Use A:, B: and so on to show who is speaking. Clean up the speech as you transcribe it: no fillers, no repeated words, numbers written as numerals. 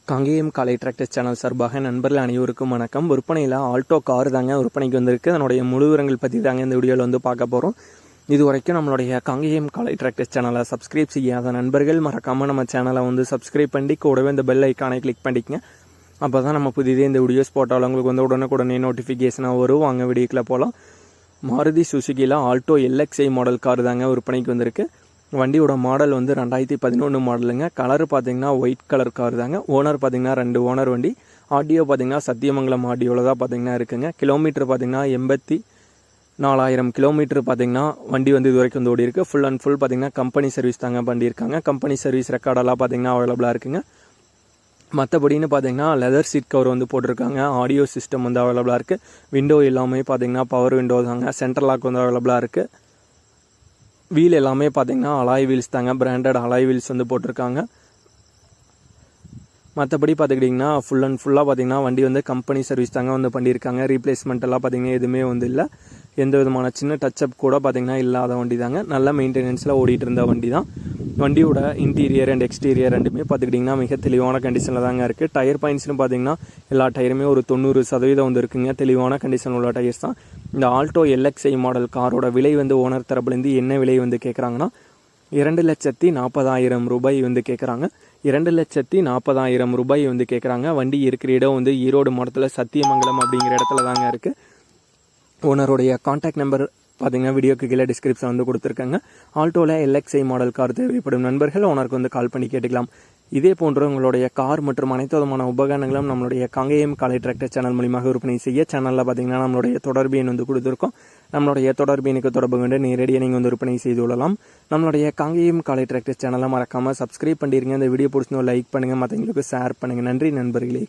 A: காங்கேயம் காலை tractors channel சார்பாக நண்பர்கள் அனைவருக்கும் வணக்கம். விற்பனையில் ஆல்டோ கார் தாங்க விற்பனைக்கு வந்திருக்கு. அதனுடைய முழு விவரங்கள் பற்றி தாங்க இந்த வீடியோவில் வந்து பார்க்க போகிறோம். இது வரைக்கும் நம்மளுடைய காங்கேயம் காலை டிராக்டர்ஸ் சேனலை சப்ஸ்கிரைப் செய்யாத நண்பர்கள் மறக்காமல் நம்ம சேனலை வந்து சப்ஸ்கிரைப் பண்ணி கூடவே இந்த பெல் ஐக்கானை கிளிக் பண்ணிக்கங்க. அப்போ தான் நம்ம புதிதே இந்த வீடியோஸ் போட்டாலும் உங்களுக்கு வந்து உடனே நோட்டிஃபிகேஷனாக வரும். வாங்க வீடியோக்கில் போகலாம். மாருதி சுசுகியில் ஆல்டோ LXi மாடல் கார் தாங்க விற்பனைக்கு வந்திருக்கு. வண்டியோட மாடல் வந்து 2011 மாடலுங்க. கலர் பார்த்தீங்கன்னா ஒயிட் கலர் கார் தாங்க. ஓனர் பார்த்தீங்கன்னா 2 ஓனர் வண்டி. ஆடியோ பார்த்தீங்கன்னா சத்தியமங்கலம் ஆடியோவில் தான் பார்த்தீங்கன்னா இருக்குங்க. கிலோமீட்டர் பார்த்தீங்கன்னா 84,000 கிலோமீட்டர் பார்த்தீங்கன்னா வண்டி வந்து இது வரைக்கும் வந்து ஓடி இருக்குது. ஃபுல் அண்ட் ஃபுல் பார்த்தீங்கன்னா கம்பெனி சர்வீஸ் தாங்க பண்ணியிருக்காங்க. கம்பெனி சர்வீஸ் ரெக்கார்டெல்லாம் பார்த்தீங்கன்னா அவைலபிளாக இருக்குங்க. மற்றபடின்னு பார்த்தீங்கன்னா லெதர் சீட் கவர் வந்து போட்டிருக்காங்க. ஆடியோ சிஸ்டம் வந்து அவைலபிளாக இருக்குது. விண்டோ எல்லாமே பார்த்தீங்கன்னா பவர் விண்டோ தாங்க. சென்ட்ரல் லாக் வந்து அவைலபிளாக இருக்குது. வீல் எல்லாமே பார்த்தீங்கன்னா அலாய் வீல்ஸ் தாங்க. பிராண்டட் அலாய் வீல்ஸ் வந்து போட்டிருக்காங்க. மற்றபடி பார்த்துக்கிட்டிங்கன்னா ஃபுல் அண்ட் ஃபுல்லாக பார்த்தீங்கன்னா வண்டி வந்து கம்பெனி சர்வீஸ் தாங்க வந்து பண்ணியிருக்காங்க. ரீப்ளேஸ்மெண்ட் எல்லாம் பார்த்தீங்கன்னா எதுவுமே வந்து இல்லை. எந்த விதமான சின்ன டச்சப் கூட பார்த்தீங்கன்னா இல்லாத வண்டி தாங்க. நல்ல மெயின்டெனன்ஸில் ஓடிட்டு இருந்த வண்டி தான். வண்டியோட இன்டீரியர் அண்ட் எக்ஸ்டீரியர் ரெண்டுமே பார்த்துக்கிட்டிங்கன்னா மிக தெளிவான கண்டிஷனில் தாங்க இருக்குது. டயர் பாயிண்ட்ஸ்னு பார்த்தீங்கன்னா எல்லா டயருமே ஒரு 90% வந்து இருக்குங்க. தெளிவான கண்டிஷன் உள்ள டயர்ஸ் தான். இந்த ஆல்டோ LXi மாடல் காரோட விலை வந்து ஓனர் தரப்புலேருந்து என்ன விலை வந்து கேட்குறாங்கன்னா 2,40,000 ரூபாய் வந்து கேட்குறாங்க. 2,40,000 ரூபாய் வந்து கேட்குறாங்க. வண்டி இருக்கிற இடம் வந்து ஈரோடு மாவட்டத்தில் சத்தியமங்கலம் அப்படிங்கிற இடத்துல தாங்க இருக்குது. ஓனருடைய கான்டாக்ட் நம்பர் பார்த்தீங்கன்னா வீடியோக்கு கீழே டிஸ்கிரிப்ஷன் வந்து கொடுத்துருக்காங்க. ஆல்டோவில் LXi மாடல் கார் தேவைப்படும் நண்பர்கள் ஓனருக்கு வந்து கால் பண்ணி கேட்டுக்கலாம். இதே போன்ற உங்களுடைய கார் மற்றும் அனைத்து விதமான உபகரணங்களும் நம்மளுடைய காங்கேயம் காலை டிராக்டர் சேனல் மூலியமாக விற்பனை செய்ய சேனலில் பார்த்தீங்கன்னா நம்மளுடைய தொடர்பு எண் வந்து கொடுத்துருக்கோம். நம்மளுடைய தொடர்பு எண்ணுக்கு தொடர்பு கொண்டு நேரடியாக நீங்கள் வந்து விற்பனை செய்து கொள்ளலாம். நம்மளுடைய காங்கேயம் காலை டிராக்டர் சேனலை மறக்காமல் சப்ஸ்கிரைப் பண்ணிடுங்க. இந்த வீடியோ பிடிச்சிருந்தோம் லைக் பண்ணுங்கள், மற்றவங்களுக்கு ஷேர் பண்ணுங்கள். நன்றி நண்பர்களே.